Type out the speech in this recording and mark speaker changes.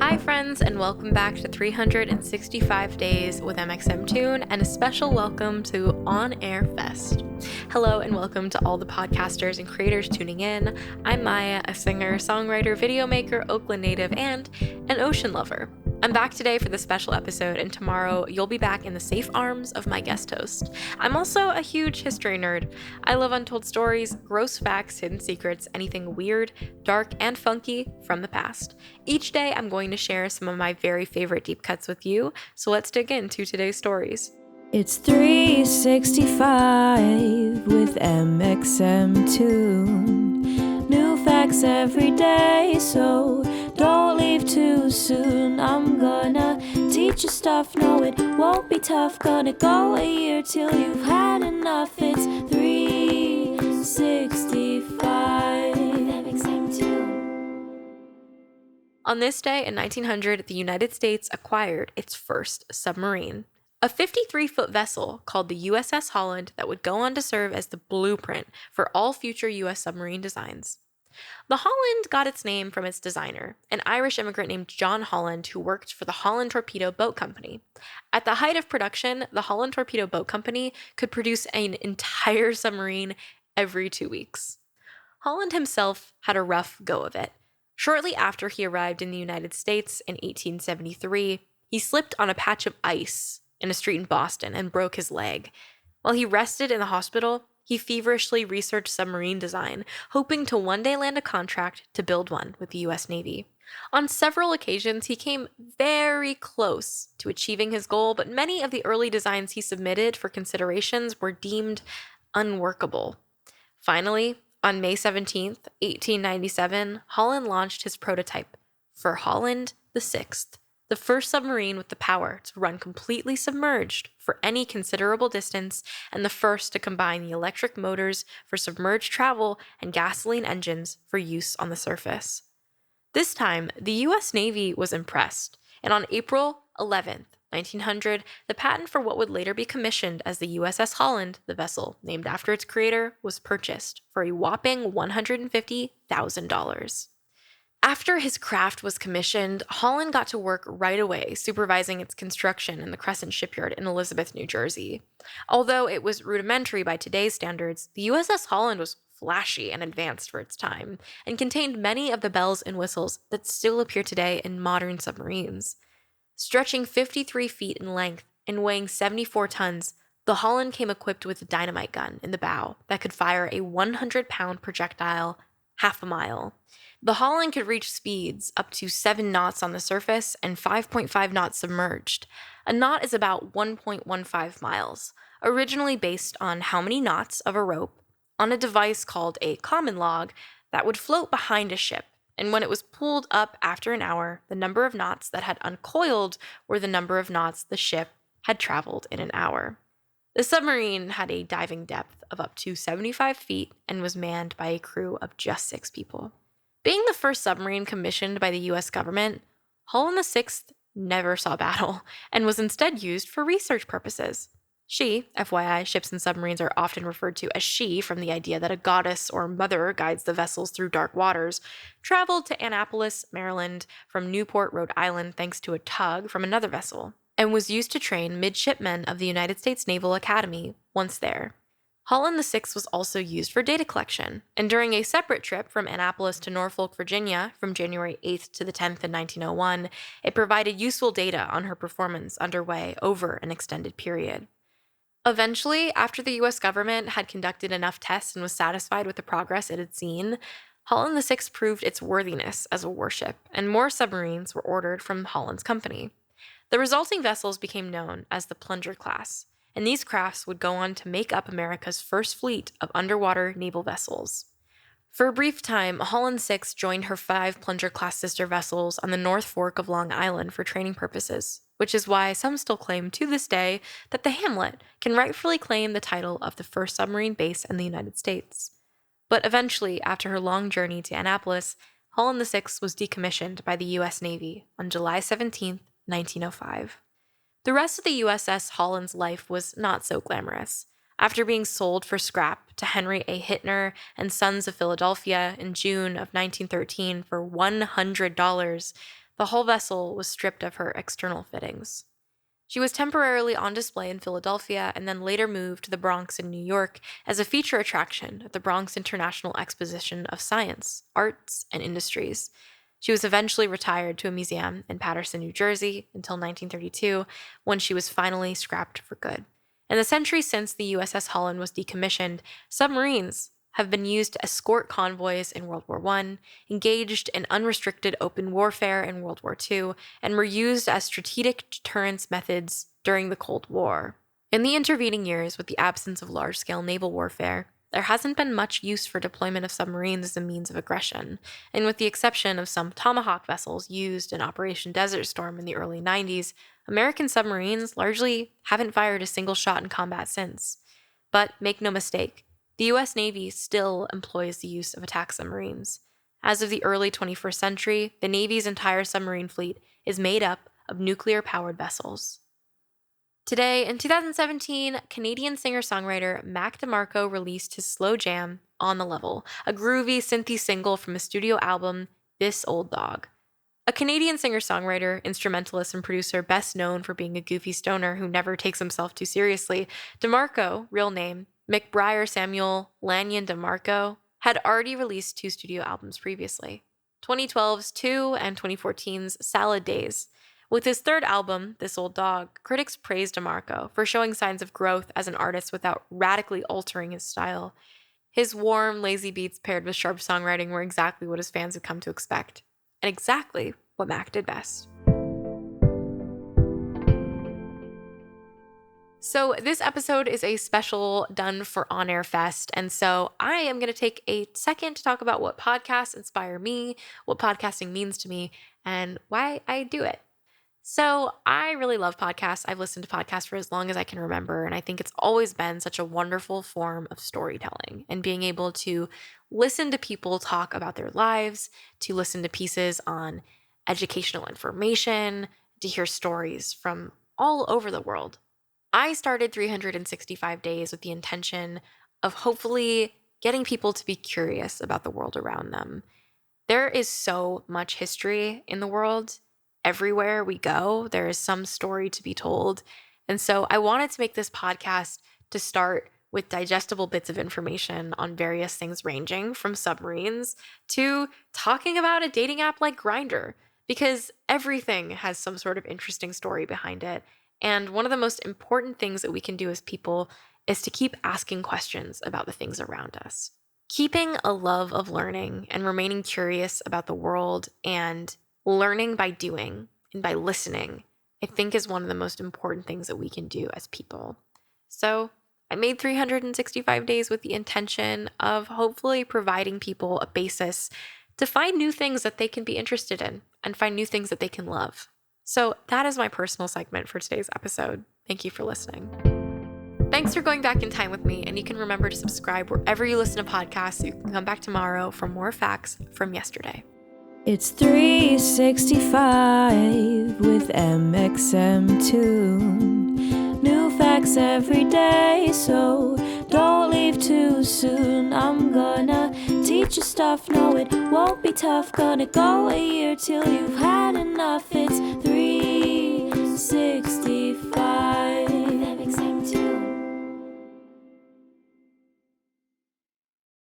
Speaker 1: Hi friends, and welcome back to 365 Days with mxmtoon, and a special welcome to On Air Fest. Hello and welcome to all the podcasters and creators tuning in. I'm Maia, a singer, songwriter, video maker, Oakland native, and an ocean lover. I'm back today for the special episode, and tomorrow you'll be back in the safe arms of my guest host. I'm also a huge history nerd. I love untold stories, gross facts, hidden secrets, anything weird, dark, and funky from the past. Each day I'm going to share some of my very favorite deep cuts with you, so let's dig into today's stories.
Speaker 2: It's 365 with mxmtoon. New facts every day, so don't leave too soon. I'm gonna teach you stuff, no it won't be tough. Gonna go a year till you've had enough. It's 365 with mxmtoon.
Speaker 1: On this day in 1900, the United States acquired its first submarine. A 53-foot vessel called the USS Holland that would go on to serve as the blueprint for all future U.S. submarine designs. The Holland got its name from its designer, an Irish immigrant named John Holland who worked for the Holland Torpedo Boat Company. At the height of production, the Holland Torpedo Boat Company could produce an entire submarine every 2 weeks. Holland himself had a rough go of it. Shortly after he arrived in the United States in 1873, he slipped on a patch of ice in a street in Boston and broke his leg. While he rested in the hospital, he feverishly researched submarine design, hoping to one day land a contract to build one with the U.S. Navy. On several occasions, he came very close to achieving his goal, but many of the early designs he submitted for considerations were deemed unworkable. Finally, on May 17, 1897, Holland launched his prototype for Holland VI, the first submarine with the power to run completely submerged for any considerable distance, and the first to combine the electric motors for submerged travel and gasoline engines for use on the surface. This time, the U.S. Navy was impressed, and on April 11, 1900, the patent for what would later be commissioned as the USS Holland, the vessel named after its creator, was purchased for a whopping $150,000. After his craft was commissioned, Holland got to work right away supervising its construction in the Crescent Shipyard in Elizabeth, New Jersey. Although it was rudimentary by today's standards, the USS Holland was flashy and advanced for its time, and contained many of the bells and whistles that still appear today in modern submarines. Stretching 53 feet in length and weighing 74 tons, the Holland came equipped with a dynamite gun in the bow that could fire a 100-pound projectile half a mile. The Holland could reach speeds up to 7 knots on the surface and 5.5 knots submerged. A knot is about 1.15 miles, originally based on how many knots of a rope on a device called a common log that would float behind a ship, and when it was pulled up after an hour, the number of knots that had uncoiled were the number of knots the ship had traveled in an hour. The submarine had a diving depth of up to 75 feet and was manned by a crew of just 6 people. Being the first submarine commissioned by the U.S. government, Holland VI never saw battle and was instead used for research purposes. She, FYI, ships and submarines are often referred to as she from the idea that a goddess or mother guides the vessels through dark waters, traveled to Annapolis, Maryland from Newport, Rhode Island thanks to a tug from another vessel, and was used to train midshipmen of the United States Naval Academy once there. Holland VI was also used for data collection, and during a separate trip from Annapolis to Norfolk, Virginia, from January 8th to the 10th in 1901, it provided useful data on her performance underway over an extended period. Eventually, after the U.S. government had conducted enough tests and was satisfied with the progress it had seen, Holland VI proved its worthiness as a warship, and more submarines were ordered from Holland's company. The resulting vessels became known as the Plunger class, and these crafts would go on to make up America's first fleet of underwater naval vessels. For a brief time, Holland VI joined her 5 Plunger-class sister vessels on the North Fork of Long Island for training purposes, which is why some still claim to this day that the Hamlet can rightfully claim the title of the first submarine base in the United States. But eventually, after her long journey to Annapolis, Holland VI was decommissioned by the U.S. Navy on July 17, 1905. The rest of the USS Holland's life was not so glamorous. After being sold for scrap to Henry A. Hittner and Sons of Philadelphia in June of 1913 for $100, The whole vessel was stripped of her external fittings. She was temporarily on display in Philadelphia and then later moved to the Bronx in New York as a feature attraction at the Bronx International Exposition of Science, Arts, and Industries. She was eventually retired to a museum in Paterson, New Jersey until 1932, when she was finally scrapped for good. In the century since the USS Holland was decommissioned, submarines have been used to escort convoys in World War I, engaged in unrestricted open warfare in World War II, and were used as strategic deterrence methods during the Cold War. In the intervening years, with the absence of large-scale naval warfare, there hasn't been much use for deployment of submarines as a means of aggression, and with the exception of some Tomahawk vessels used in Operation Desert Storm in the early 90s, American submarines largely haven't fired a single shot in combat since. But make no mistake, the U.S. Navy still employs the use of attack submarines. As of the early 21st century, the Navy's entire submarine fleet is made up of nuclear-powered vessels. Today, in 2017, Canadian singer-songwriter Mac Demarco released his slow jam, On the Level, a groovy, synthy single from his studio album, This Old Dog. A Canadian singer-songwriter, instrumentalist, and producer best known for being a goofy stoner who never takes himself too seriously, Demarco, real name, McBriar Samuel Lanyon Demarco, had already released 2 studio albums previously, 2012's Two and 2014's Salad Days. With his third album, This Old Dog, critics praised Demarco for showing signs of growth as an artist without radically altering his style. His warm, lazy beats paired with sharp songwriting were exactly what his fans had come to expect, and exactly what Mac did best. So this episode is a special done for On Air Fest, and so I am going to take a second to talk about what podcasts inspire me, what podcasting means to me, and why I do it. So I really love podcasts. I've listened to podcasts for as long as I can remember, and I think it's always been such a wonderful form of storytelling and being able to listen to people talk about their lives, to listen to pieces on educational information, to hear stories from all over the world. I started 365 Days with the intention of hopefully getting people to be curious about the world around them. There is so much history in the world. Everywhere we go, there is some story to be told. And so I wanted to make this podcast to start with digestible bits of information on various things ranging from submarines to talking about a dating app like Grindr, because everything has some sort of interesting story behind it. And one of the most important things that we can do as people is to keep asking questions about the things around us. Keeping a love of learning and remaining curious about the world and learning by doing and by listening, I think is one of the most important things that we can do as people. So I made 365 Days with the intention of hopefully providing people a basis to find new things that they can be interested in and find new things that they can love. So that is my personal segment for today's episode. Thank you for listening. Thanks for going back in time with me, and you can remember to subscribe wherever you listen to podcasts so you can come back tomorrow for more facts from yesterday.
Speaker 2: It's 365 with mxmtoon. New facts every day, so don't leave too soon. I'm gonna teach you stuff, no it won't be tough. Gonna go a year till you've had enough. It's 365